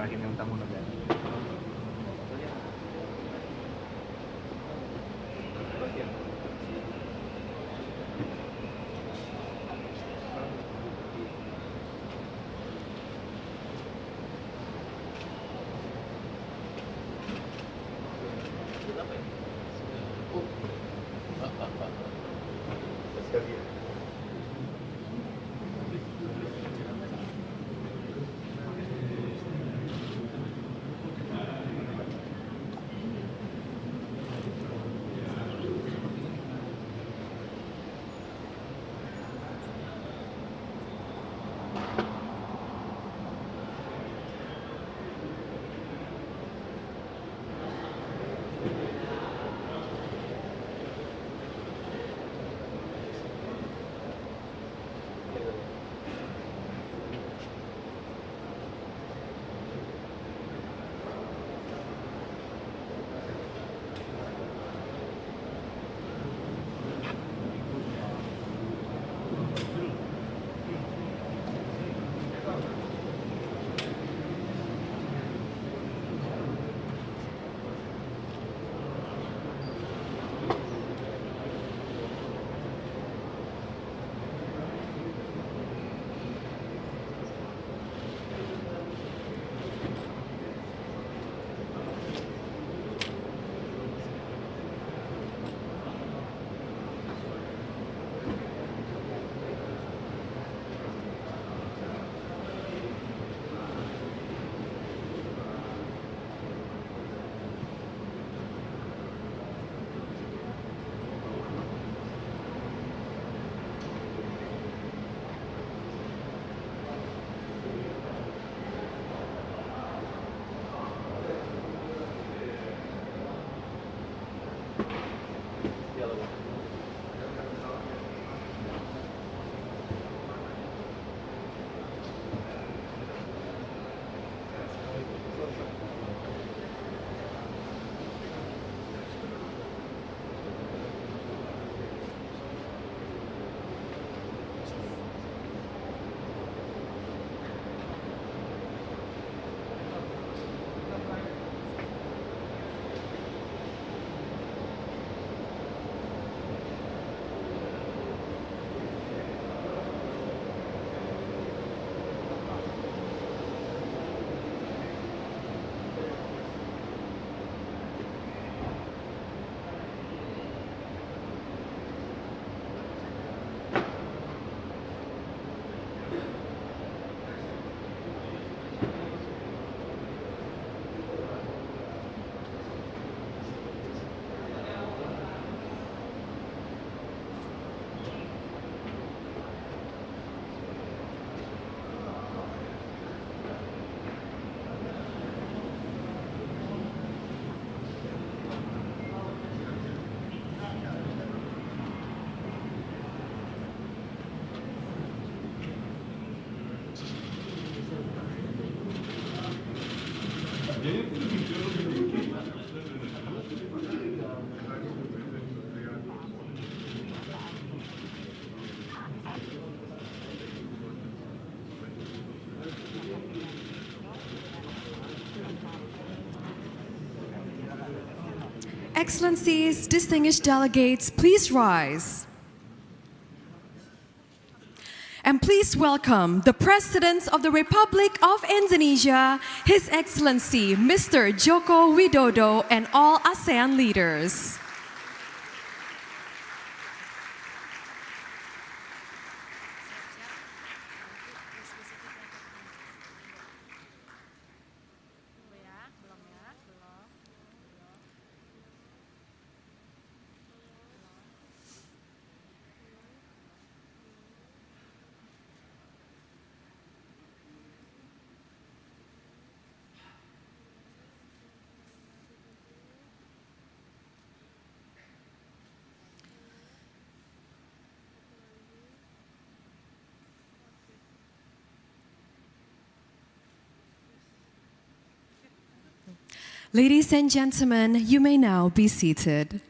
Akin yung tamu na gano'n. Excellencies, distinguished delegates, please rise. And please welcome the President of the Republic of Indonesia, His Excellency Mr. Joko Widodo, and all ASEAN leaders. Ladies and gentlemen, you may now be seated.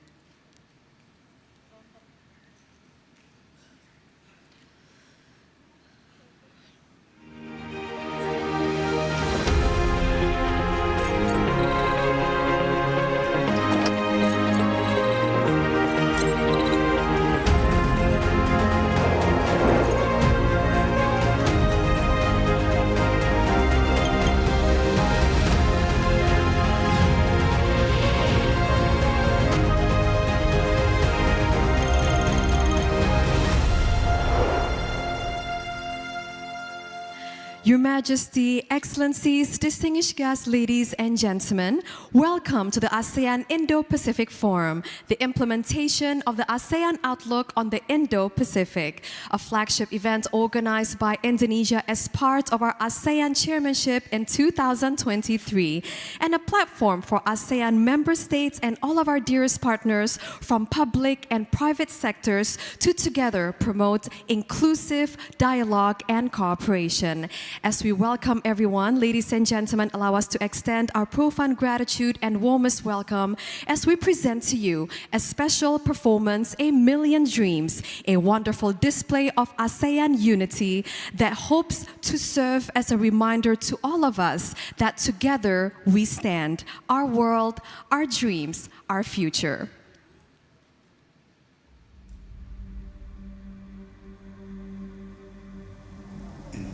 Your Majesty, Excellencies, distinguished guests, ladies and gentlemen, welcome to the ASEAN Indo-Pacific Forum, the implementation of the ASEAN Outlook on the Indo-Pacific, a flagship event organized by Indonesia as part of our ASEAN chairmanship in 2023, and a platform for ASEAN member states and all of our dearest partners from public and private sectors to together promote inclusive dialogue and cooperation. As we welcome everyone, ladies and gentlemen, allow us to extend our profound gratitude and warmest welcome as we present to you a special performance, A Million Dreams, a wonderful display of ASEAN unity that hopes to serve as a reminder to all of us that together we stand, our world, our dreams, our future.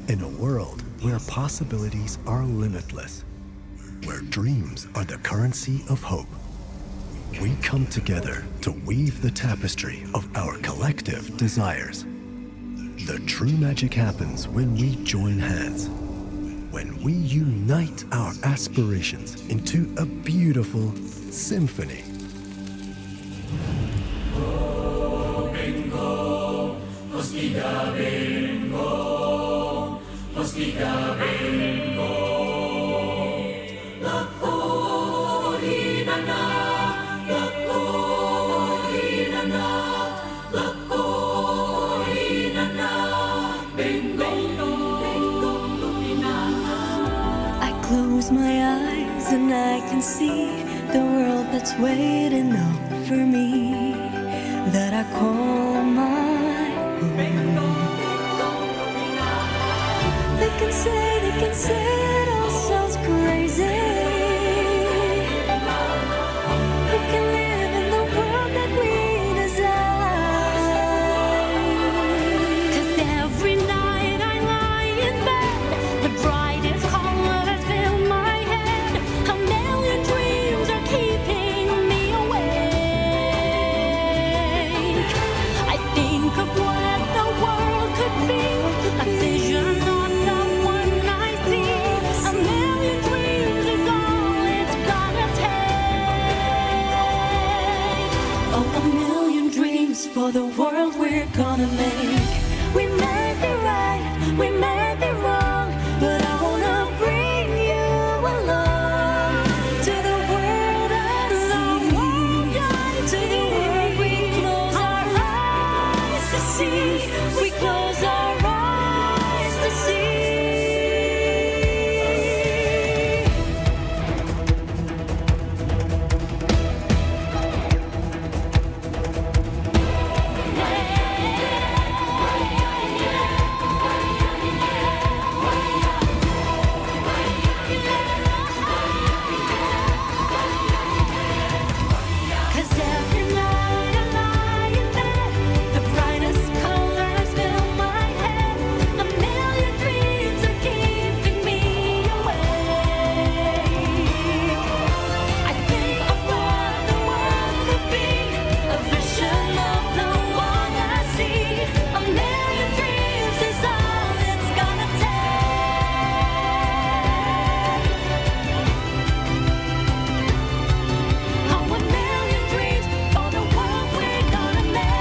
In a world where possibilities are limitless, where dreams are the currency of hope, we come together to weave the tapestry of our collective desires. The true magic happens when we join hands, when we unite our aspirations into a beautiful symphony. I close my eyes and I can see the world that's waiting up for me, that I call my own. They can say it all sounds crazy. Who can live in the world that we design? 'Cause every night I lie in bed, the brightest colors fill my head. A million dreams are keeping me awake. I think of what the world could be, a vision of the one I see. A million dreams is all it's gonna take. Oh, a million dreams for the world we're gonna make. We might be right, we might be wrong, but I wanna bring you along to the world I see. To the world we close our eyes to see. We close our eyes to see. Cause every night I lie in bed, the brightest colors fill my head. A million dreams are keeping me awake. I think of what the world could be, a vision of the one I see. A million dreams is all it's gonna take. Oh, a million dreams for the world we're gonna make.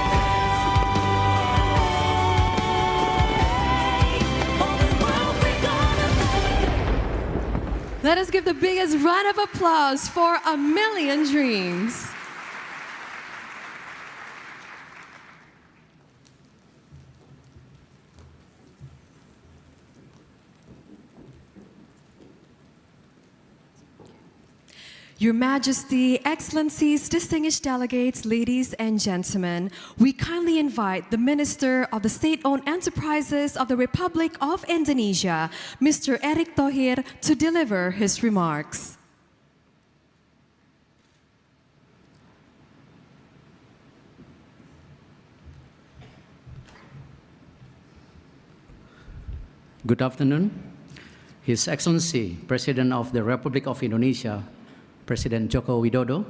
For the world we're gonna make. Let us give the biggest round of applause for A Million Dreams. Your Majesty, Excellencies, distinguished delegates, ladies and gentlemen, we kindly invite the Minister of the State-Owned Enterprises of the Republic of Indonesia, Mr. Erick Thohir, to deliver his remarks. Good afternoon. His Excellency, President of the Republic of Indonesia, Presiden Jokowi Widodo,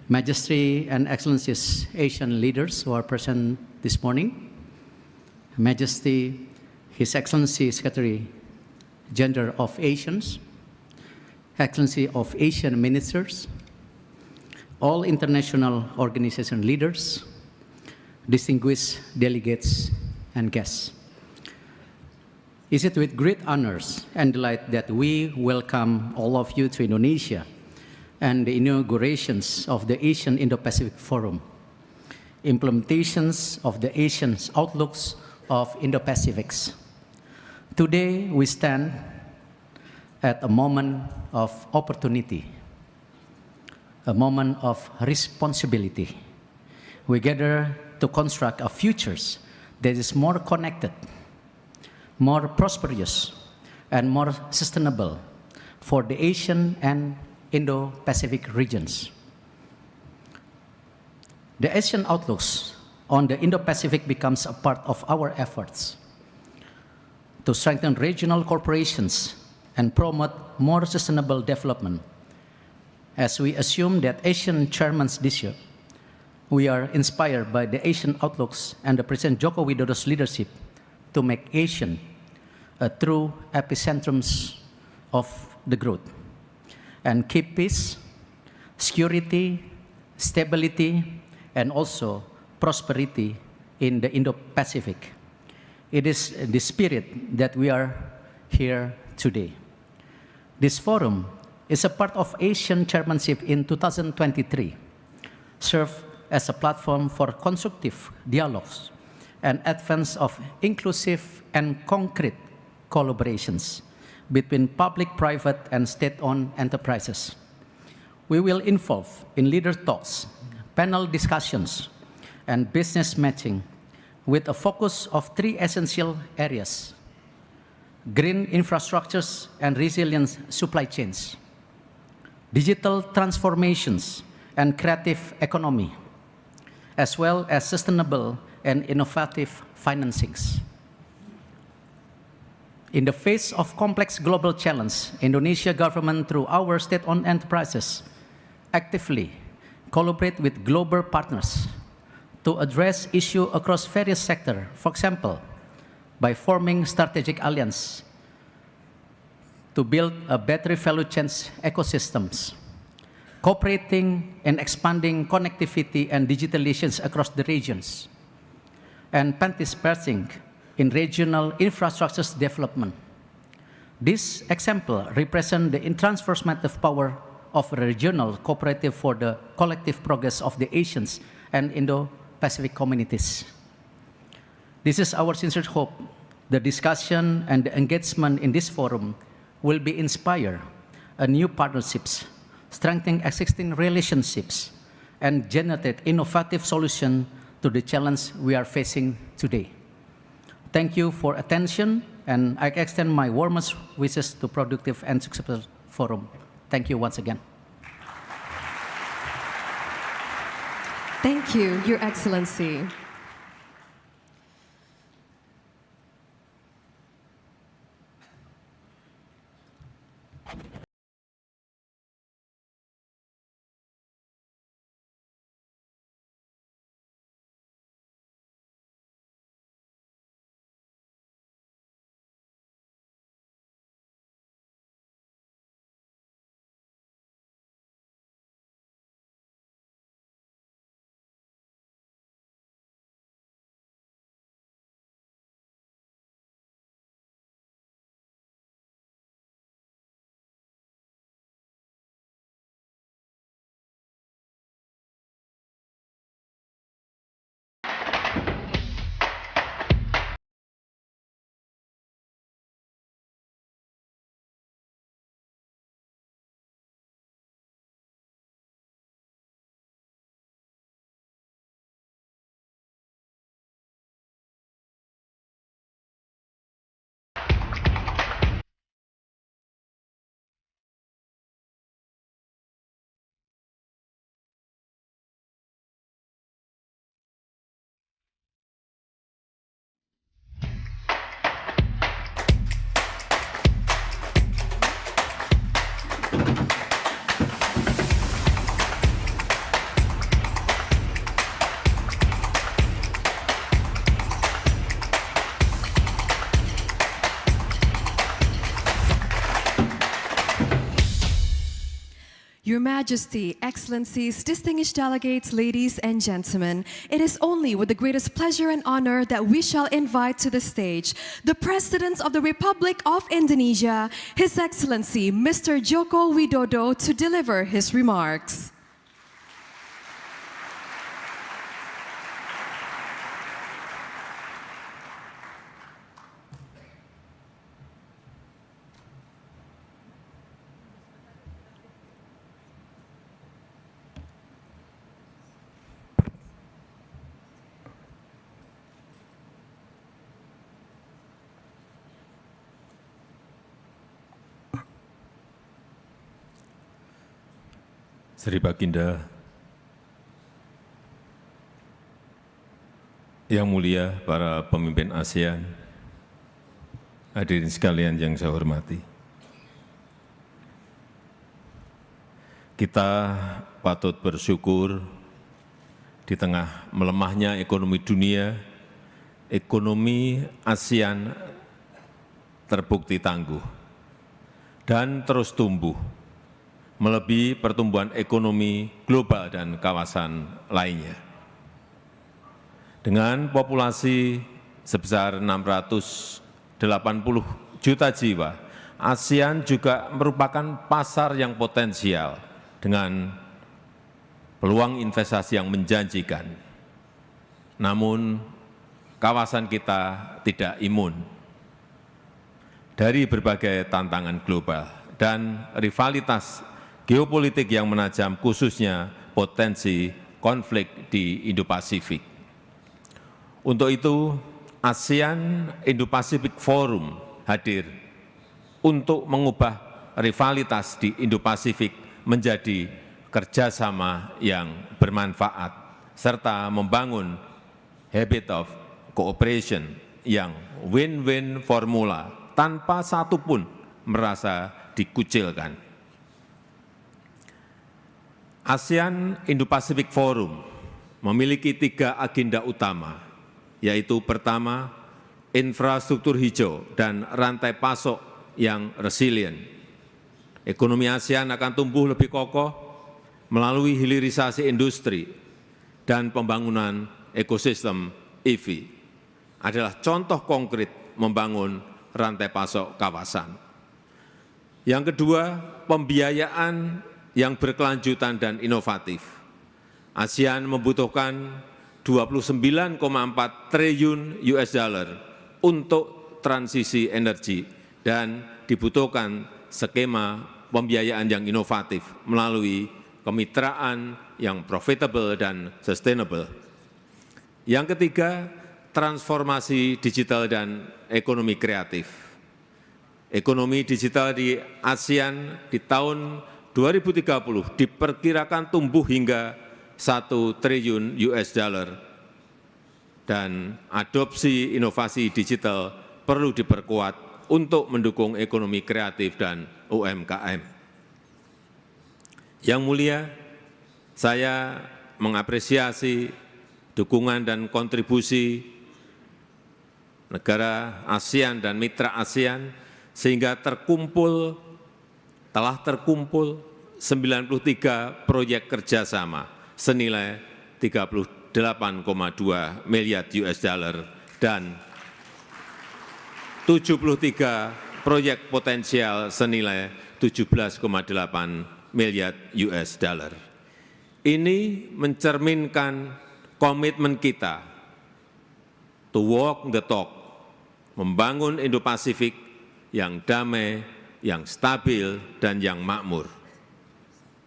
Majesty and Excellencies, Asian leaders who are present this morning, Majesty, His Excellency Secretary General of ASEAN, Excellency of Asian Ministers, all international organization leaders, distinguished delegates and guests. It is with great honors and delight that we welcome all of you to Indonesia and the inaugurations of the ASEAN Indo-Pacific Forum, implementations of the ASEAN's outlooks of Indo-Pacifics. Today, we stand at a moment of opportunity, a moment of responsibility. We gather to construct a future that is more connected, more prosperous, and more sustainable for the Asian and Indo-Pacific regions. The ASEAN outlooks on the Indo-Pacific becomes a part of our efforts to strengthen regional corporations and promote more sustainable development. As we assume that ASEAN chairman's this year, we are inspired by the ASEAN outlooks and the President Jokowi Widodo's leadership to make ASEAN a true epicentrum of the growth and keep peace, security, stability, and also prosperity in the Indo-Pacific. It is the spirit that we are here today. This forum is a part of ASEAN chairmanship in 2023, serve as a platform for constructive dialogues and advance of inclusive and concrete collaborations between public, private, and state-owned enterprises. We will involve in leader talks, panel discussions, and business matching with a focus of 3 essential areas: green infrastructures and resilient supply chains, digital transformations and creative economy, as well as sustainable and innovative financings. In the face of complex global challenge, Indonesia government, through our state-owned enterprises, actively collaborate with global partners to address issues across various sectors. For example, by forming strategic alliance to build a battery value chain ecosystems, cooperating and expanding connectivity and digitalizations across the regions, and participating in regional infrastructure development. This example represents the transformative power of regional cooperative for the collective progress of the Asians and Indo-Pacific communities. This is our sincere hope. The discussion and the engagement in this forum will be inspire a new partnerships, strengthening existing relationships, and generate innovative solutions to the challenge we are facing today. Thank you for attention, and I extend my warmest wishes to productive and successful forum. Thank you once again. Thank you, Your Excellency. Your Majesty, Excellencies, distinguished delegates, ladies and gentlemen, it is only with the greatest pleasure and honor that we shall invite to the stage the President of the Republic of Indonesia, His Excellency Mr. Joko Widodo, to deliver his remarks. Sri Baginda, Yang Mulia para pemimpin ASEAN, hadirin sekalian yang saya hormati. Kita patut bersyukur di tengah melemahnya ekonomi dunia, ekonomi ASEAN terbukti tangguh dan terus tumbuh, melebihi pertumbuhan ekonomi global dan kawasan lainnya. Dengan populasi sebesar 680 juta jiwa, ASEAN juga merupakan pasar yang potensial dengan peluang investasi yang menjanjikan. Namun, kawasan kita tidak imun dari berbagai tantangan global dan rivalitas geopolitik yang menajam, khususnya potensi konflik di Indo-Pasifik. Untuk itu, ASEAN Indo-Pacific Forum hadir untuk mengubah rivalitas di Indo-Pasifik menjadi kerjasama yang bermanfaat, serta membangun habit of cooperation yang win-win formula tanpa satupun merasa dikucilkan. ASEAN Indo-Pacific Forum memiliki 3 agenda utama, yaitu pertama, infrastruktur hijau dan rantai pasok yang resilient. Ekonomi ASEAN akan tumbuh lebih kokoh melalui hilirisasi industri dan pembangunan ekosistem EV. Adalah contoh konkret membangun rantai pasok kawasan. Yang kedua, pembiayaan yang berkelanjutan dan inovatif. ASEAN membutuhkan 29,4 triliun US dollar untuk transisi energi dan dibutuhkan skema pembiayaan yang inovatif melalui kemitraan yang profitable dan sustainable. Yang ketiga, transformasi digital dan ekonomi kreatif. Ekonomi digital di ASEAN di tahun 2030 diperkirakan tumbuh hingga 1 triliun US dollar dan adopsi inovasi digital perlu diperkuat untuk mendukung ekonomi kreatif dan UMKM. Yang Mulia, saya mengapresiasi dukungan dan kontribusi negara ASEAN dan mitra ASEAN sehingga telah terkumpul 93 proyek kerjasama senilai 38,2 miliar US dollar dan 73 proyek potensial senilai 17,8 miliar US dollar. Ini mencerminkan komitmen kita to walk the talk, membangun Indo-Pasifik yang damai, yang stabil, dan yang makmur.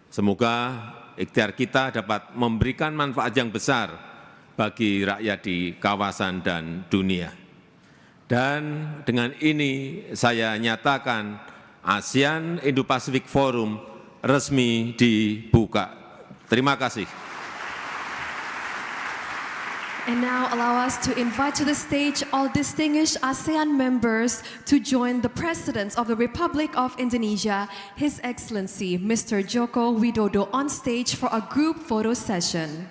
Semoga ikhtiar kita dapat memberikan manfaat yang besar bagi rakyat di kawasan dan dunia. Dan dengan ini saya nyatakan ASEAN Indo-Pacific Forum resmi dibuka. Terima kasih. And now allow us to invite to the stage all distinguished ASEAN members to join the President of the Republic of Indonesia, His Excellency Mr. Joko Widodo, on stage for a group photo session.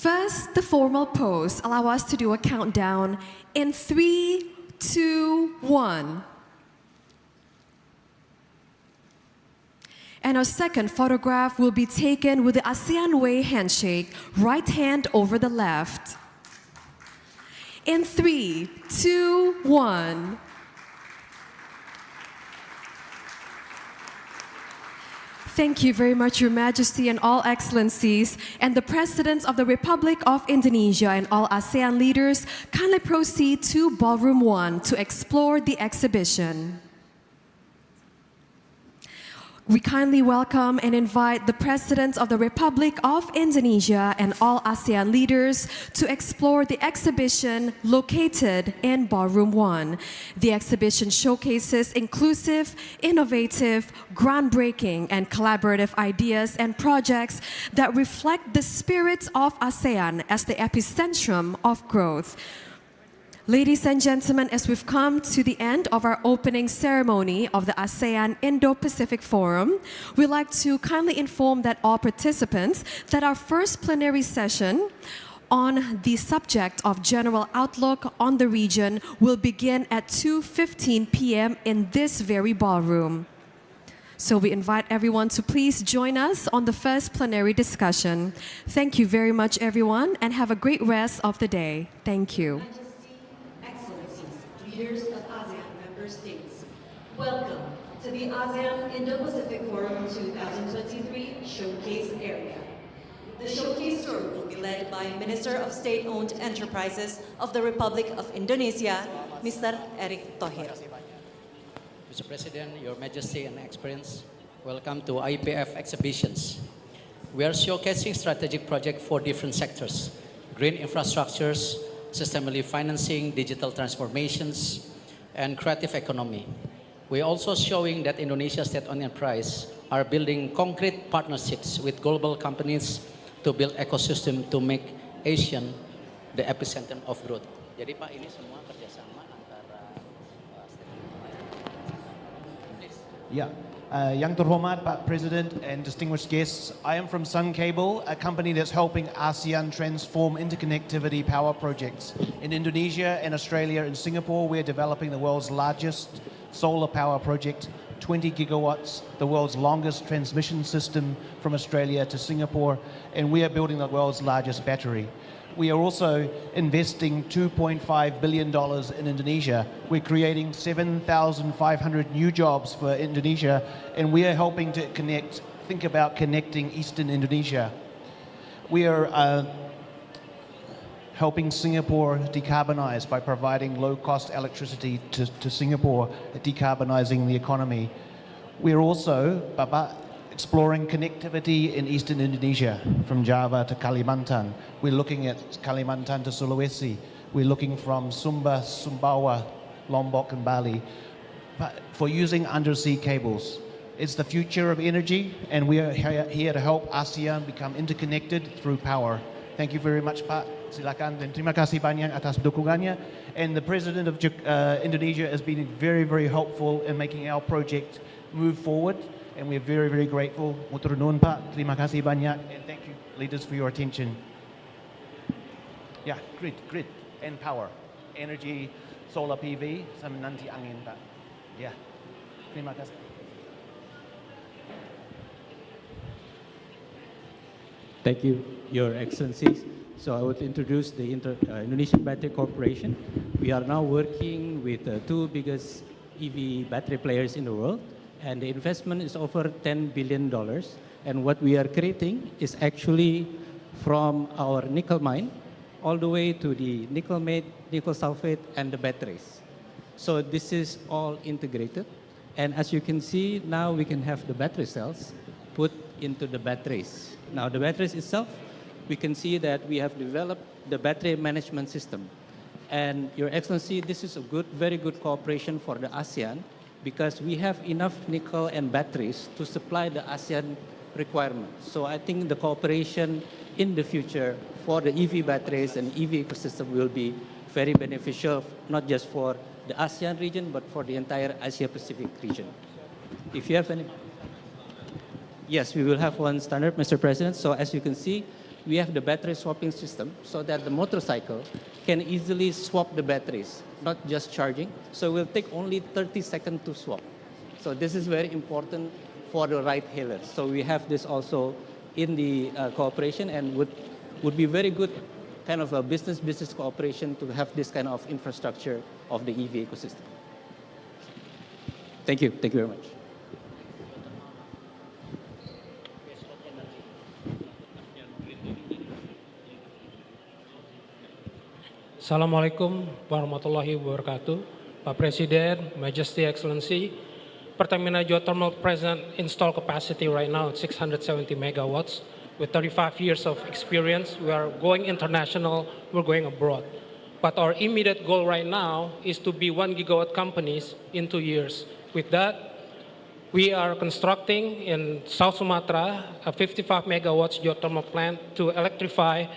First, the formal pose. Allow us to do a countdown in 3, 2, 1. And our second photograph will be taken with the ASEAN Way handshake, right hand over the left. In 3, 2, 1. Thank you very much, Your Majesty and all excellencies, and the Presidents of the Republic of Indonesia and all ASEAN leaders. Kindly proceed to Ballroom 1 to explore the exhibition. We kindly welcome and invite the Presidents of the Republic of Indonesia and all ASEAN leaders to explore the exhibition located in Ballroom 1. The exhibition showcases inclusive, innovative, groundbreaking, and collaborative ideas and projects that reflect the spirit of ASEAN as the epicentrum of growth. Ladies and gentlemen, as we've come to the end of our opening ceremony of the ASEAN Indo-Pacific Forum, we'd like to kindly inform that all participants that our first plenary session on the subject of general outlook on the region will begin at 2:15 p.m. in this very ballroom. So we invite everyone to please join us on the first plenary discussion. Thank you very much, everyone, and have a great rest of the day. Thank you. Leaders of ASEAN member states. Welcome to the ASEAN Indo-Pacific Forum 2023 Showcase Area. The showcase tour will be led by Minister of State-Owned Enterprises of the Republic of Indonesia, Mr. Erick Thohir. Mr. President, Your Majesty and Excellencies, welcome to IPF exhibitions. We are showcasing strategic projects for different sectors: green infrastructures, sustainable financing, digital transformations, and creative economy. We're also showing that Indonesia's state-owned enterprise are building concrete partnerships with global companies to build ecosystem to make ASEAN the epicenter of growth. Jadi Pak, ini semua kerjasama antara Ya, Yang Terhormat Pak President and distinguished guests, I am from Sun Cable, a company that's helping ASEAN transform interconnectivity power projects. In Indonesia and Australia and Singapore, we're developing the world's largest solar power project, 20 gigawatts, the world's longest transmission system from Australia to Singapore, and we are building the world's largest battery. We are also investing $2.5 billion in Indonesia. We're creating 7,500 new jobs for Indonesia, and we are helping to think about connecting Eastern Indonesia. We are helping Singapore decarbonize by providing low-cost electricity to Singapore, decarbonizing the economy. We are also, Bapak, exploring connectivity in Eastern Indonesia, from Java to Kalimantan. We're looking at Kalimantan to Sulawesi. We're looking from Sumba, Sumbawa, Lombok and Bali, for using undersea cables. It's the future of energy, and we are here to help ASEAN become interconnected through power. Thank you very much, Pak. Silakan, dan terima kasih banyak atas dukungannya. And the President of Indonesia has been very, very helpful in making our project move forward. And we are very, very grateful. Matur nuwun, Pak. Terima kasih banyak. And thank you, leaders, for your attention. Yeah, grid, and power. Energy, solar PV, sama nanti angin, Pak. Yeah, terima kasih. Thank you, Your Excellencies. So I would introduce the Indonesian Battery Corporation. We are now working with the two biggest EV battery players in the world. And the investment is over $10 billion. And what we are creating is actually from our nickel mine all the way to the nickel matte, nickel sulfate, and the batteries. So this is all integrated. And as you can see, now we can have the battery cells put into the batteries. Now the batteries itself, we can see that we have developed the battery management system. And Your Excellency, this is a very good cooperation for the ASEAN, because we have enough nickel and batteries to supply the ASEAN requirements. So I think the cooperation in the future for the EV batteries and EV ecosystem will be very beneficial, not just for the ASEAN region, but for the entire Asia-Pacific region. If you have any... Yes, we will have one standard, Mr. President. So as you can see, we have the battery swapping system so that the motorcycle can easily swap the batteries, not just charging. So it will take only 30 seconds to swap. So this is very important for the ride hailers. So we have this also in the cooperation, and would be very good kind of a business cooperation to have this kind of infrastructure of the EV ecosystem. Thank you. Thank you very much. Assalamualaikum warahmatullahi wabarakatuh. Pak Presiden, Majesty, Excellency, Pertamina geothermal present install capacity right now at 670 megawatts. With 35 years of experience, we are going international, we're going abroad. But our immediate goal right now is to be 1 gigawatt companies in 2 years. With that, we are constructing in South Sumatra a 55 megawatts geothermal plant to electrify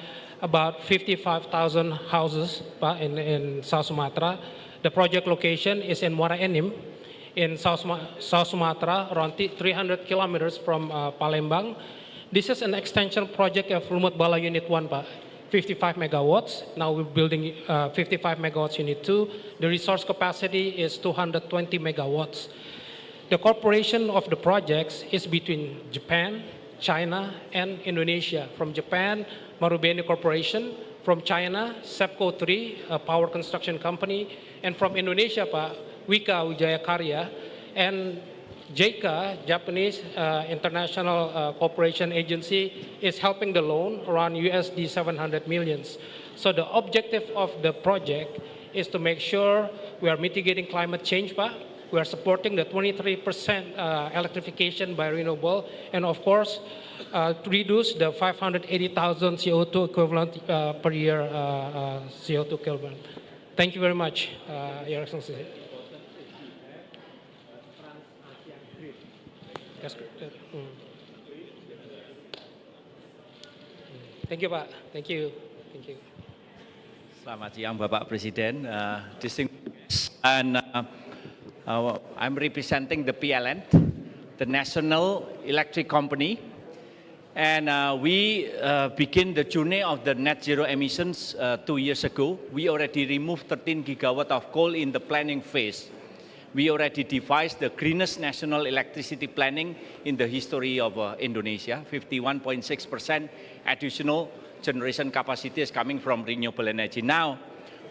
about 55,000 houses in South Sumatra. The project location is in Muara Enim in South Sumatra, around 300 kilometers from Palembang. This is an extension project of Lumut Bala Unit 1, Pak. 55 megawatts. Now we're building 55 megawatts Unit 2. The resource capacity is 220 megawatts. The cooperation of the projects is between Japan, China, and Indonesia. From Japan, Marubeni Corporation. From China, SEPCO 3, a power construction company. And from Indonesia, Pak, Wika Wijaya Karya. And JICA, Japanese International Cooperation Agency, is helping the loan around USD 700 millions. So the objective of the project is to make sure we are mitigating climate change, Pak. We are supporting the 23% electrification by renewable, and of course, to reduce the 580,000 CO2 equivalent per year CO2 equivalent. Thank you very much, Your Excellency. Thank you, Pak. Thank you. Thank you. Selamat siang, Bapak Presiden. And I'm representing the PLN, the National Electric Company, and we begin the journey of the net zero emissions 2 years ago. We already removed 13 gigawatt of coal in the planning phase. We already devised the greenest national electricity planning in the history of Indonesia. 51.6% additional generation capacity is coming from renewable energy. Now,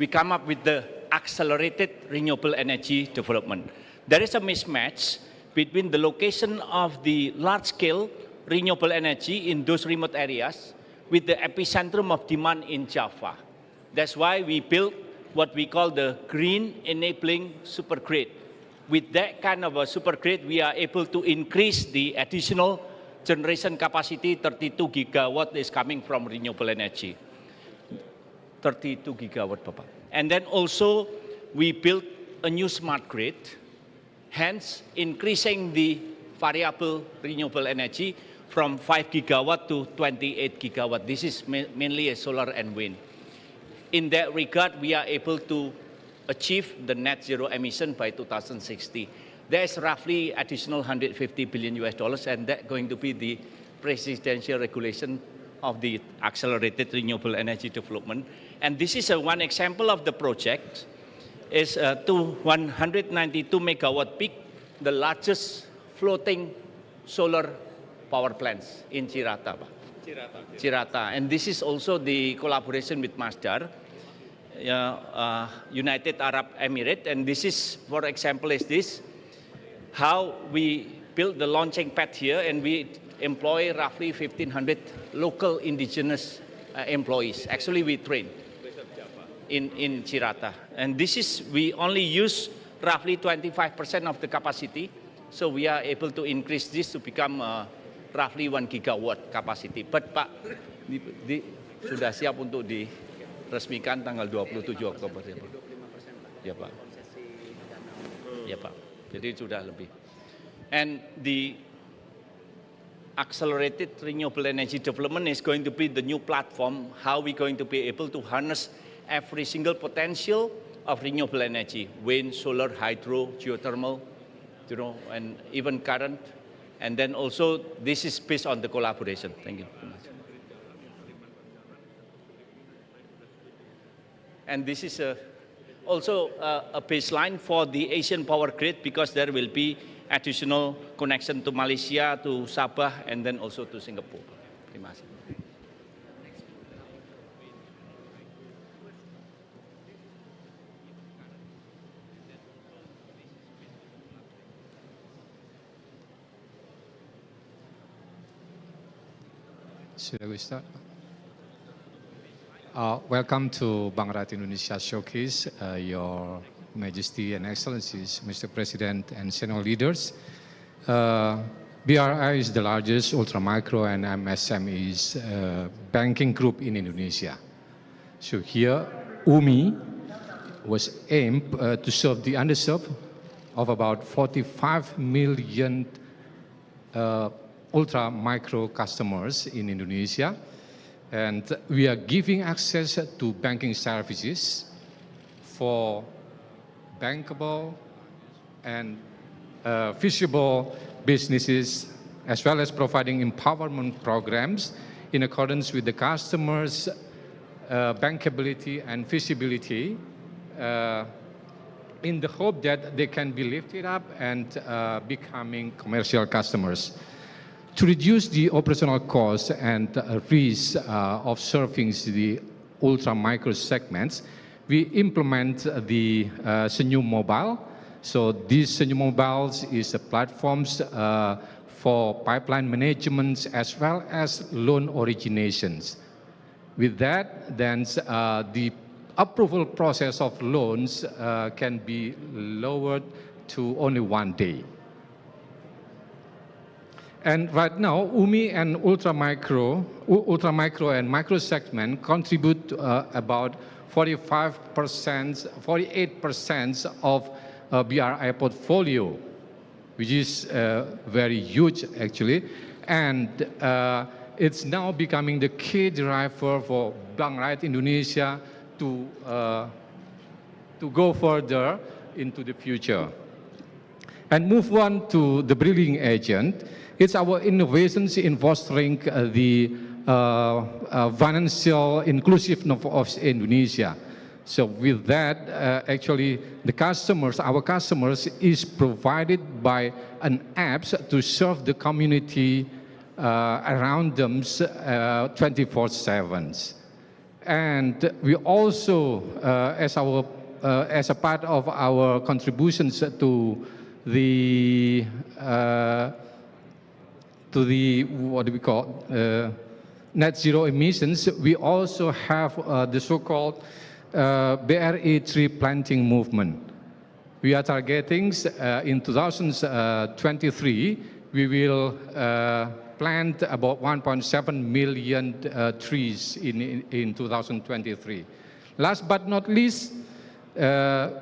we come up with the accelerated renewable energy development. There is a mismatch between the location of the large-scale renewable energy in those remote areas with the epicentrum of demand in Java. That's why we built what we call the green enabling supergrid. With that kind of a supergrid, we are able to increase the additional generation capacity. 32 gigawatt is coming from renewable energy. 32 gigawatt, Bapak. And then also, we built a new smart grid, hence increasing the variable renewable energy from 5 gigawatt to 28 gigawatt. This is mainly a solar and wind. In that regard, we are able to achieve the net zero emission by 2060. There's roughly additional 150 billion US dollars, and that's going to be the presidential regulation of the accelerated renewable energy development. And this is one example of the project. Is to 192 megawatt peak, the largest floating solar power plants in Cirata. Cirata. And this is also the collaboration with Masdar, United Arab Emirates, and this is, for example, is this, how we build the launching pad here, and we employ roughly 1,500 local indigenous employees. Actually, we train in Cirata. And this is, we only use roughly 25% of the capacity, so we are able to increase this to become roughly 1 gigawatt capacity. But Pak, sudah siap untuk diresmikan tanggal 27 Oktober ya Pak? Ya Pak. Ya Pak. Jadi sudah lebih. And the accelerated renewable energy development is going to be the new platform, how we're going to be able to harness every single potential of renewable energy, wind, solar, hydro, geothermal, and even current. And then also, this is based on the collaboration. Thank you. And this is also a baseline for the Asian power grid, because there will be additional connection to Malaysia, to Sabah, and then also to Singapore. Terima kasih. Should we start? Welcome to Bank Rakyat Indonesia Showcase, Your Majesty and Excellencies, Mr. President and senior leaders. BRI is the largest ultra-micro and MSMEs banking group in Indonesia. So here, UMI was aimed to serve the underserved of about 45 million ultra-micro customers in Indonesia. And we are giving access to banking services for bankable and feasible businesses, as well as providing empowerment programs in accordance with the customers' bankability and feasibility, in the hope that they can be lifted up and becoming commercial customers. To reduce the operational costs and risk of serving the ultra-micro segments, we implement the Senyum Mobile. So these Senyum Mobiles is a platforms for pipeline management as well as loan originations. With that, then the approval process of loans can be lowered to only 1 day. And right now, UMI and ultra-micro and micro segment contribute about 48% of BRI portfolio, which is very huge actually. And it's now becoming the key driver for Bank Rakyat Indonesia to go further into the future. And move on to the brilliant agent. It's our innovations in fostering the financial inclusiveness of Indonesia. So with that, actually, our customers is provided by an app to serve the community around them 24/7. And we also, as a part of our contributions to the what do we call net zero emissions, we also have the so-called BRI tree planting movement. We are targeting in 2023, we will plant about 1.7 million trees in 2023. Last but not least,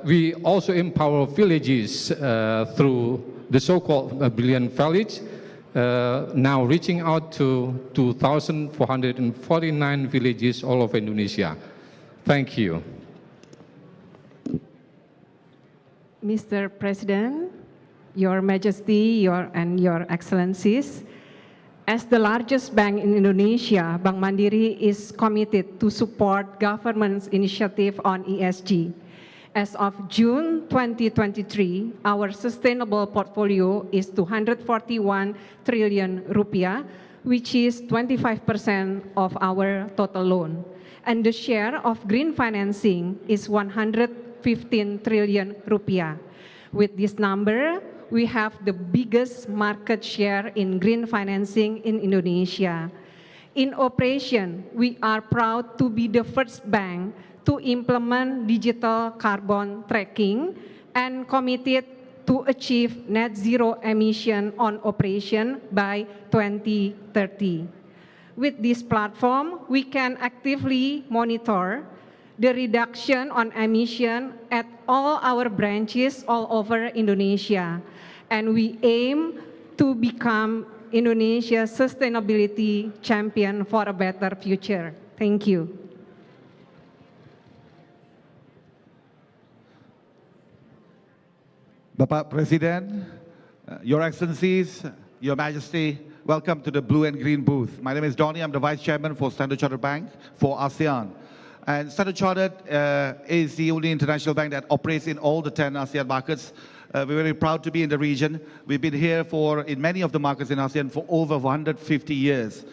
we also empower villages through the so-called Brilliant Village, now reaching out to 2,449 villages all over Indonesia. Thank you. Mr. President, Your Majesty, and Your Excellencies, as the largest bank in Indonesia, Bank Mandiri is committed to support government's initiative on ESG. As of June 2023, our sustainable portfolio is 241 trillion rupiah, which is 25% of our total loan. And the share of green financing is 115 trillion rupiah. With this number, we have the biggest market share in green financing in Indonesia. In operation, we are proud to be the first bank to implement digital carbon tracking and committed to achieve net zero emission on operation by 2030. With this platform, we can actively monitor the reduction on emission at all our branches all over Indonesia. And we aim to become Indonesia's sustainability champion for a better future. Thank you. Bapak Presiden, Your Excellencies, Your Majesty, welcome to the blue and green booth. My name is Donnie, I'm the Vice Chairman for Standard Chartered Bank for ASEAN. And Standard Chartered is the only international bank that operates in all the 10 ASEAN markets. We're very proud to be in the region. We've been here in many of the markets in ASEAN for over 150 years.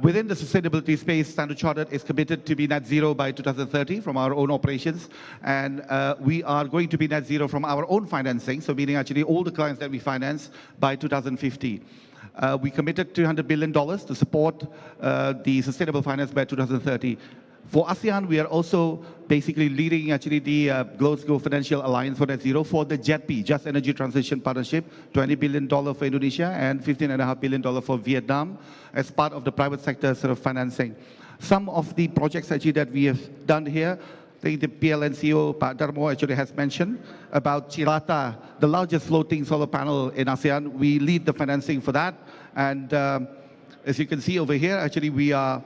Within the sustainability space, Standard Chartered is committed to be net zero by 2030 from our own operations. And we are going to be net zero from our own financing, so meaning actually all the clients that we finance by 2050. We committed $200 billion to support the sustainable finance by 2030. For ASEAN, we are also basically leading actually the Global Financial Alliance for Net Zero for the JETP, Just Energy Transition Partnership, $20 billion for Indonesia and $15.5 billion for Vietnam as part of the private sector sort of financing. Some of the projects actually that we have done here, I think the PLN CEO, Pak Darmo, actually has mentioned about Cirata, the largest floating solar panel in ASEAN. We lead the financing for that. And as you can see over here, actually we are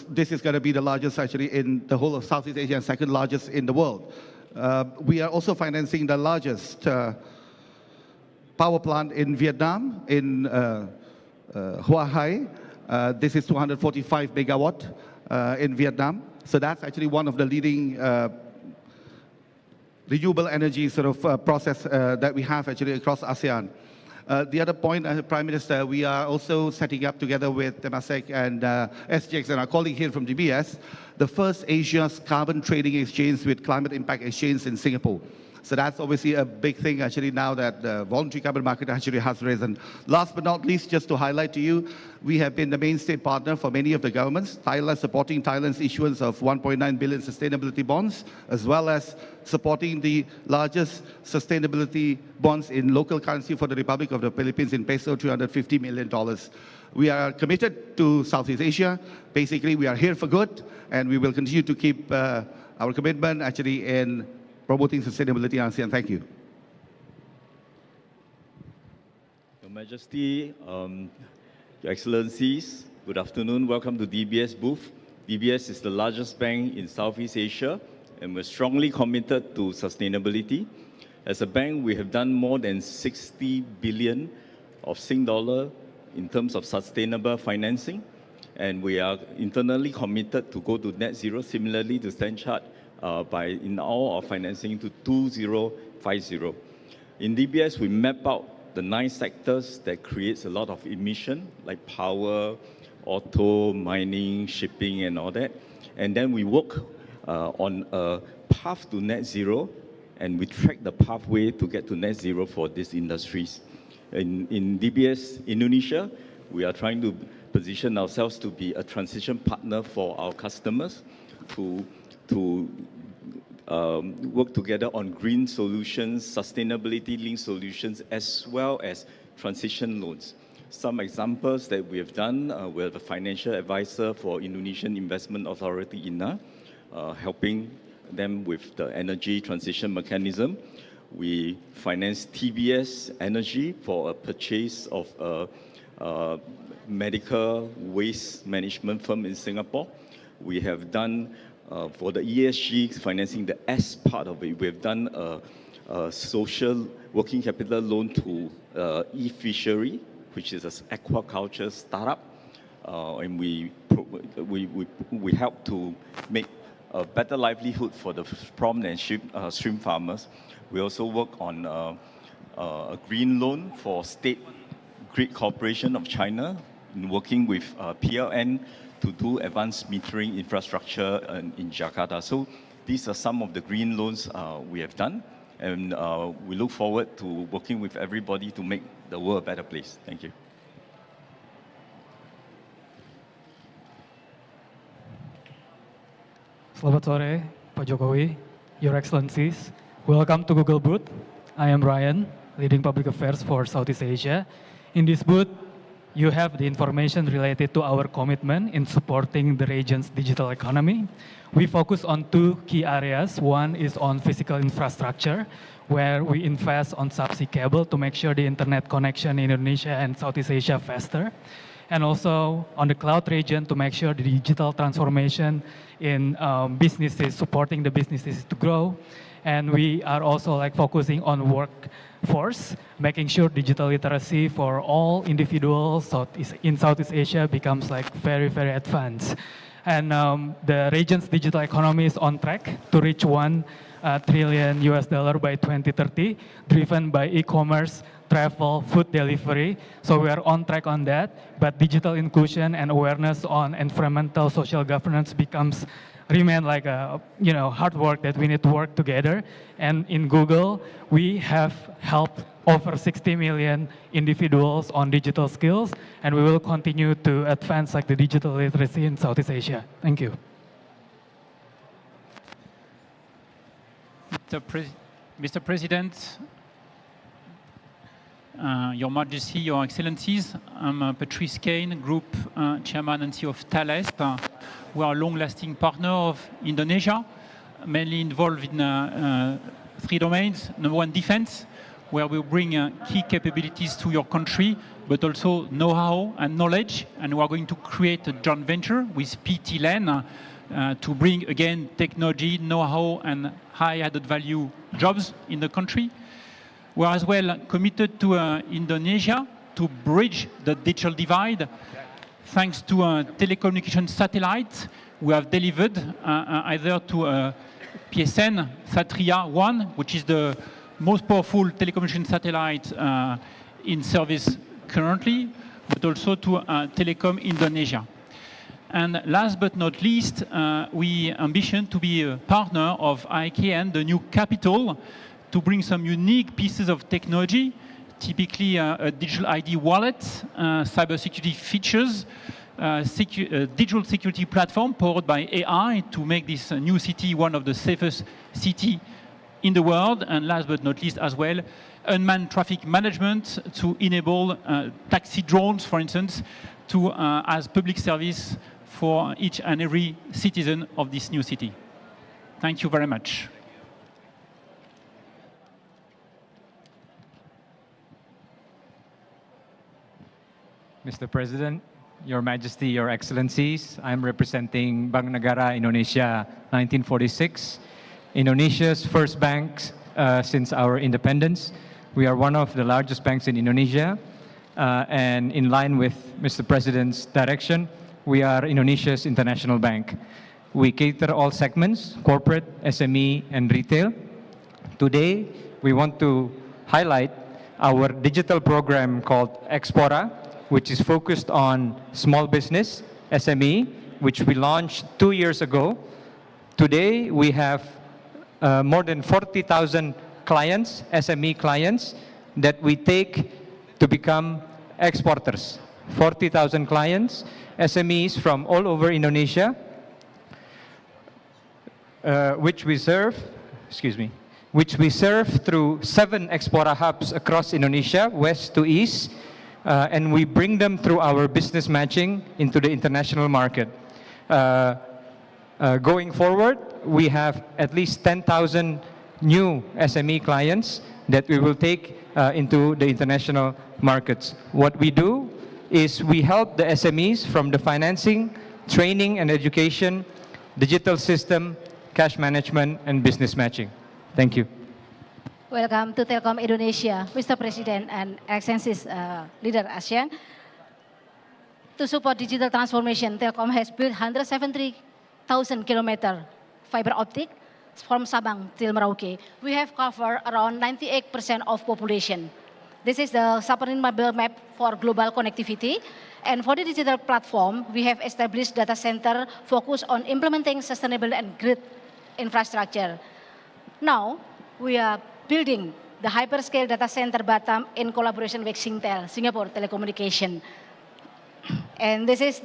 this is going to be the largest actually in the whole of Southeast Asia and second largest in the world. We are also financing the largest power plant in Vietnam, in Hua Hai. This is 245 megawatt in Vietnam. So that's actually one of the leading renewable energy process that we have actually across ASEAN. The other point, Prime Minister, we are also setting up together with Temasek and SGX and our colleague here from DBS, the first Asia's carbon trading exchange with climate impact exchange in Singapore. So that's obviously a big thing actually now that the voluntary carbon market actually has risen. Last but not least, just to highlight to you, we have been the mainstay partner for many of the governments. Thailand supporting Thailand's issuance of 1.9 billion sustainability bonds, as well as supporting the largest sustainability bonds in local currency for the Republic of the Philippines in peso, $350 million. We are committed to Southeast Asia. Basically, we are here for good, and we will continue to keep our commitment actually in promoting sustainability in ASEAN. Thank you. Your Majesty, Your Excellencies, good afternoon. Welcome to DBS booth. DBS is the largest bank in Southeast Asia, and we're strongly committed to sustainability. As a bank, we have done more than 60 billion of Sing dollar in terms of sustainable financing, and we are internally committed to go to net zero, similarly to Standard Chartered, in all our financing to 2050. In DBS, we map out the 9 sectors that creates a lot of emission, like power, auto, mining, shipping, and all that. And then we work on a path to net zero, and we track the pathway to get to net zero for these industries. In DBS Indonesia, we are trying to position ourselves to be a transition partner for our customers to work together on green solutions, sustainability-linked solutions, as well as transition loans. Some examples that we have done, we have a financial advisor for Indonesian Investment Authority, INA, helping them with the energy transition mechanism. We finance TBS Energy for a purchase of a medical waste management firm in Singapore. We have done for the ESG financing, the S part of it, we have done a social working capital loan to e-fishery, which is an aquaculture startup, and we help to make a better livelihood for the prawn and shrimp farmers. We also work on a green loan for State Grid Corporation of China, in working with PLN to do advanced metering infrastructure in Jakarta. So these are some of the green loans we have done, and we look forward to working with everybody to make the world a better place. Thank you. Selamat sore, Pak Jokowi, Your Excellencies. Welcome to Google booth. I am Ryan, leading public affairs for Southeast Asia. In this booth, you have the information related to our commitment in supporting the region's digital economy. We focus on 2 key areas. One is on physical infrastructure, where we invest on subsea cable to make sure the internet connection in Indonesia and Southeast Asia faster. And also on the cloud region to make sure the digital transformation in businesses, supporting the businesses to grow. And we are also focusing on workforce, making sure digital literacy for all individuals in Southeast Asia becomes very, very advanced. And the region's digital economy is on track to reach $1 trillion by 2030, driven by e-commerce, travel, food delivery. So we are on track on that, but digital inclusion and awareness on environmental social governance remain like a hard work that we need to work together. And in Google, we have helped over 60 million individuals on digital skills, and we will continue to advance like the digital literacy in Southeast Asia. Thank you. Mr. President, Your Majesty, Your Excellencies, I'm Patrice Kane, Group Chairman and CEO of Thales. We are a long-lasting partner of Indonesia, mainly involved in 3 domains. Number 1, defense, where we bring key capabilities to your country, but also know-how and knowledge. And we are going to create a joint venture with PT LAN to bring, again, technology, know-how, and high added value jobs in the country. We are as well committed to Indonesia to bridge the digital divide. Thanks to telecommunication satellites, we have delivered either to PSN Satria 1, which is the most powerful telecommunication satellite in service currently, but also to Telecom Indonesia. And last but not least, we ambition to be a partner of IKN, the new capital, to bring some unique pieces of technology, typically a digital ID wallet, cybersecurity features, digital security platform powered by AI to make this new city one of the safest cities in the world. And last but not least as well, unmanned traffic management to enable taxi drones, for instance, to as public service for each and every citizen of this new city. Thank you very much. Mr. President, Your Majesty, Your Excellencies, I'm representing Bank Negara Indonesia 1946, Indonesia's first bank since our independence. We are one of the largest banks in Indonesia, and in line with Mr. President's direction, we are Indonesia's international bank. We cater all segments, corporate, SME, and retail. Today, we want to highlight our digital program called Expora, which is focused on small business, SME, which we launched 2 years ago. Today, we have more than 40,000 clients, SME clients, that we take to become exporters. 40,000 clients, SMEs from all over Indonesia, which we serve through 7 Expora hubs across Indonesia, west to east, and we bring them through our business matching into the international market. Going forward, we have at least 10,000 new SME clients that we will take into the international markets. What we do is we help the SMEs from the financing, training and education, digital system, cash management, and business matching. Thank you. Welcome to Telkom Indonesia, Mr. President and Excellencies Leader ASEAN. To support digital transformation, Telkom has built 170,000 kilometers fiber optic from Sabang till Merauke. We have covered around 98% of population. This is the submarine mobile map for global connectivity. And for the digital platform, we have established data center focused on implementing sustainable and grid infrastructure. Now, we are building the hyperscale data center Batam in collaboration with Singtel, Singapore Telecommunication. And this is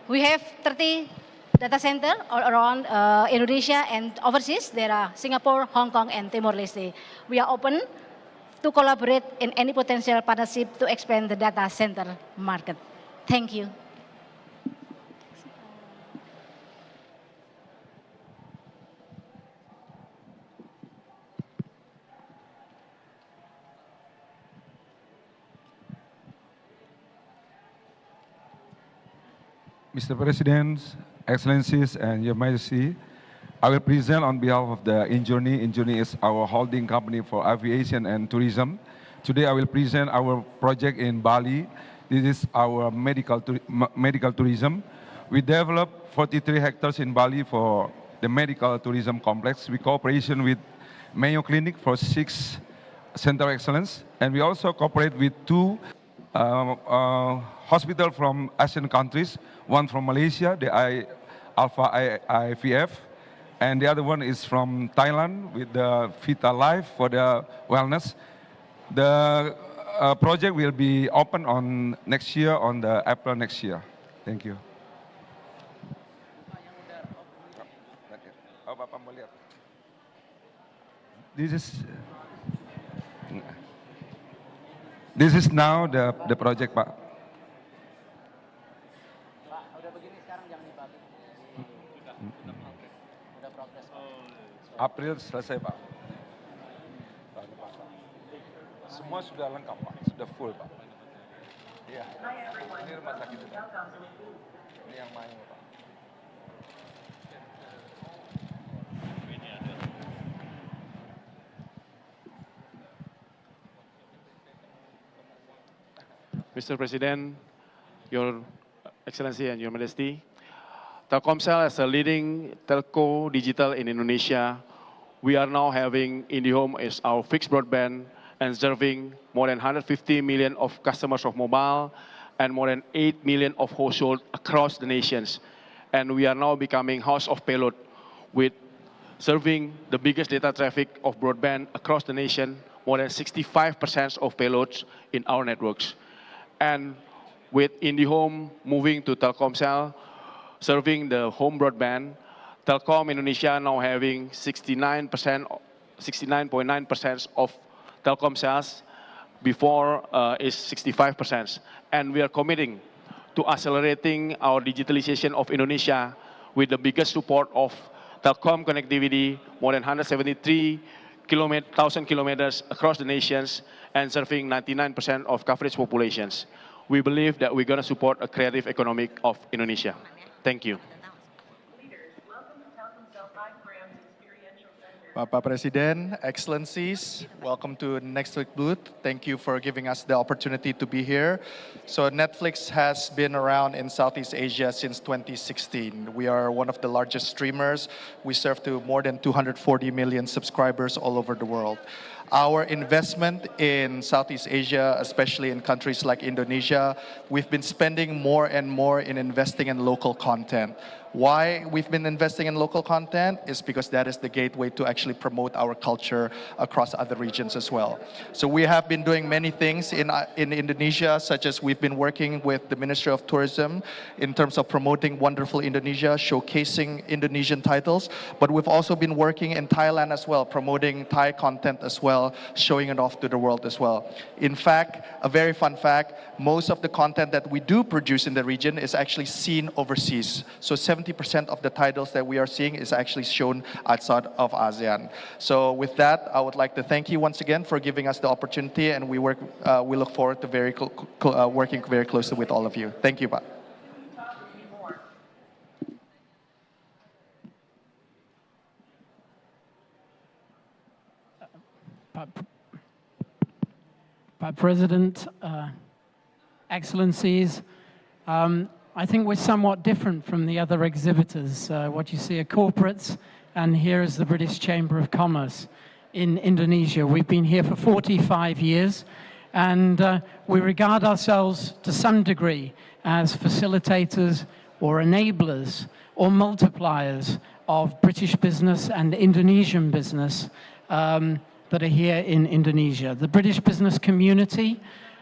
we have 30 data center all around Indonesia and overseas. There are Singapore, Hong Kong, and Timor-Leste. We are open to collaborate in any potential partnership to expand the data center market. Thank you. Mr. President, Excellencies, and Your Majesty, I will present on behalf of the Injourney. Injourney is our holding company for aviation and tourism. Today I will present our project in Bali. This is our medical tourism. We developed 43 hectares in Bali for the medical tourism complex. We cooperation with Mayo Clinic for 6 Center of Excellence. And we also cooperate with 2 hospitals from ASEAN countries, one from Malaysia, the Alpha IVF, and the other one is from Thailand with the Vita Life for the wellness. The project will be open on next year, on the April next year. Thank you. This is now the project, Pak. April selesai, Pak. Semua sudah lengkap, Pak. Sudah full, Pak. Iya. Ini rumah sakit, Pak. Ini yang main, Pak. Mr. President, Your Excellency and Your Majesty, Telkomsel as a leading telco digital in Indonesia, we are now having IndiHome as our fixed broadband and serving more than 150 million of customers of mobile and more than 8 million of households across the nations. And we are now becoming house of payload with serving the biggest data traffic of broadband across the nation, more than 65% of payloads in our networks. And with IndiHome moving to Telkomsel, serving the home broadband, Telkom Indonesia now having 69.9% of Telkom sales. Before is 65%. And we are committing to accelerating our digitalization of Indonesia with the biggest support of Telkom connectivity, more than 173,000 kilometers across the nations and serving 99% of coverage populations. We believe that we're going to support a creative economy of Indonesia. Thank you. Bapak Presiden, Excellencies, welcome to Netflix booth. Thank you for giving us the opportunity to be here. So Netflix has been around in Southeast Asia since 2016. We are one of the largest streamers. We serve to more than 240 million subscribers all over the world. Our investment in Southeast Asia, especially in countries like Indonesia, we've been spending more and more in investing in local content. Why we've been investing in local content is because that is the gateway to actually promote our culture across other regions as well. So we have been doing many things in Indonesia, such as we've been working with the Ministry of Tourism in terms of promoting wonderful Indonesia, showcasing Indonesian titles, but we've also been working in Thailand as well, promoting Thai content as well, showing it off to the world as well. In fact, a very fun fact, most of the content that we do produce in the region is actually seen overseas. So 70% of the titles that we are seeing is actually shown outside of ASEAN. So with that, I would like to thank you once again for giving us the opportunity, and we look forward to working very closely with all of you. Thank you, Pak. President, Excellencies, I think we're somewhat different from the other exhibitors. What you see are corporates, and here is the British Chamber of Commerce in Indonesia. We've been here for 45 years, and we regard ourselves to some degree as facilitators or enablers or multipliers of British business and Indonesian business that are here in Indonesia. The British business community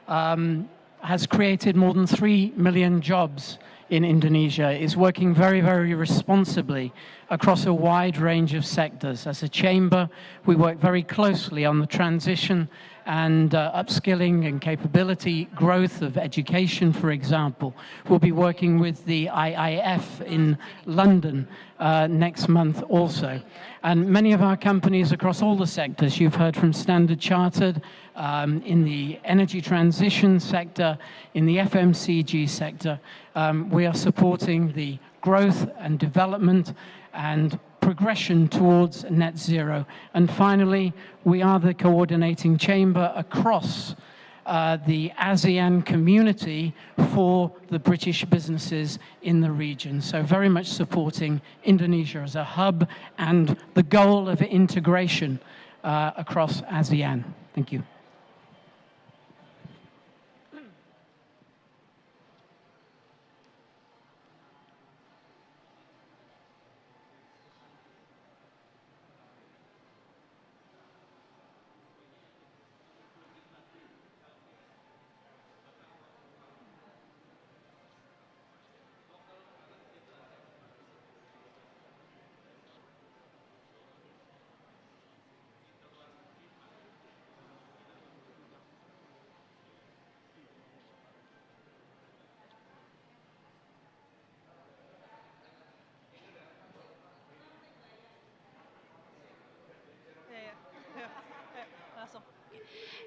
has created more than 3 million jobs in Indonesia. It's working very, very responsibly across a wide range of sectors. As a chamber, we work very closely on the transition and upskilling and capability growth of education, for example. We'll be working with the IIF in London next month also. And many of our companies across all the sectors, you've heard from Standard Chartered, in the energy transition sector, in the FMCG sector, we are supporting the growth and development and progression towards net zero. And finally, we are the coordinating chamber across the ASEAN community for the British businesses in the region. So very much supporting Indonesia as a hub and the goal of integration across ASEAN. Thank you.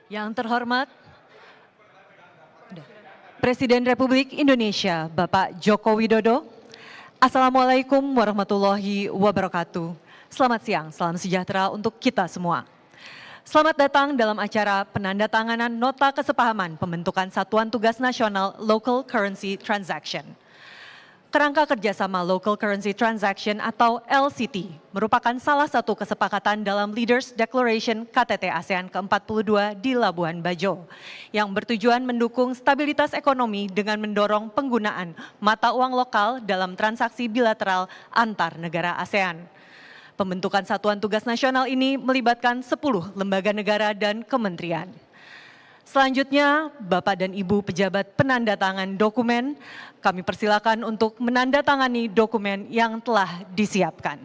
Yang terhormat Presiden Republik Indonesia Bapak Joko Widodo. Assalamualaikum warahmatullahi wabarakatuh. Selamat siang, salam sejahtera untuk kita semua. Selamat datang dalam acara penandatanganan Nota Kesepahaman Pembentukan Satuan Tugas Nasional Local Currency Transaction. Kerangka kerjasama Local Currency Transaction atau LCT merupakan salah satu kesepakatan dalam Leaders Declaration KTT ASEAN ke-42 di Labuan Bajo yang bertujuan mendukung stabilitas ekonomi dengan mendorong penggunaan mata uang lokal dalam transaksi bilateral antar negara ASEAN. Pembentukan Satuan Tugas Nasional ini melibatkan 10 lembaga negara dan kementerian. Selanjutnya, Bapak dan Ibu pejabat penandatangan dokumen, kami persilakan untuk menandatangani dokumen yang telah disiapkan.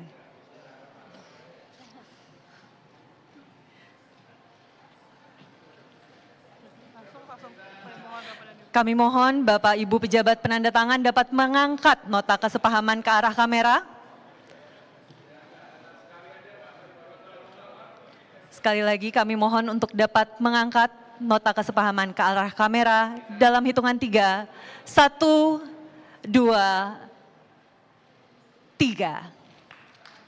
Kami mohon Bapak Ibu pejabat penandatangan dapat mengangkat nota kesepahaman ke arah kamera. Sekali lagi kami mohon untuk dapat mengangkat nota kesepahaman ke arah kamera dalam hitungan 3, 1, 2, 3.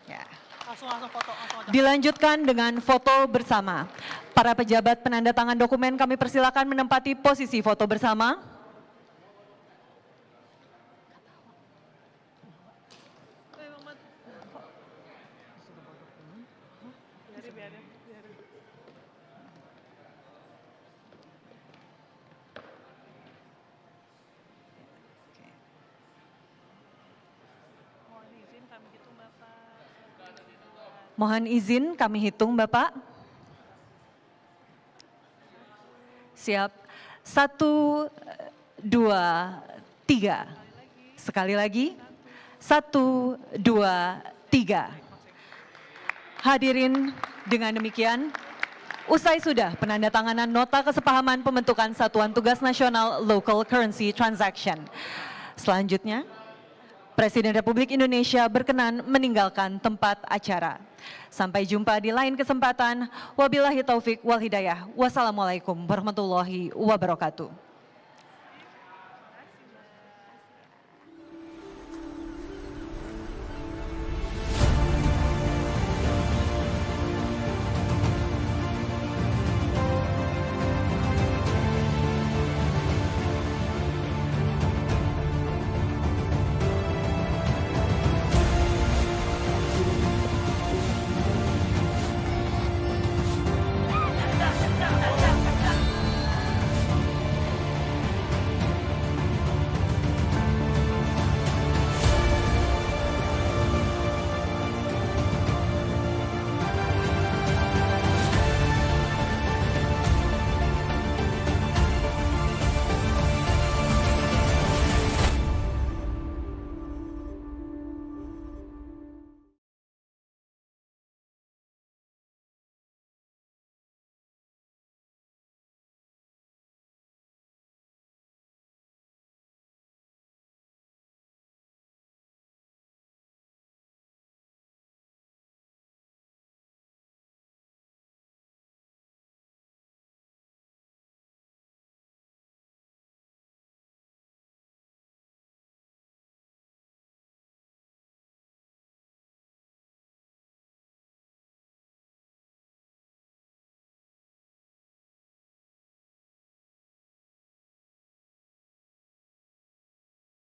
Ya. Dilanjutkan dengan foto bersama. Para pejabat penandatangan dokumen kami persilakan menempati posisi foto bersama. Mohon izin kami hitung Bapak. Siap. 1, 2, 3. Sekali lagi. 1, 2, 3. Hadirin, dengan demikian usai sudah penandatanganan nota kesepahaman pembentukan Satuan Tugas Nasional Local Currency Transaction. Selanjutnya, Presiden Republik Indonesia berkenan meninggalkan tempat acara. Sampai jumpa di lain kesempatan. Wabillahi taufik wal hidayah. Wassalamualaikum warahmatullahi wabarakatuh.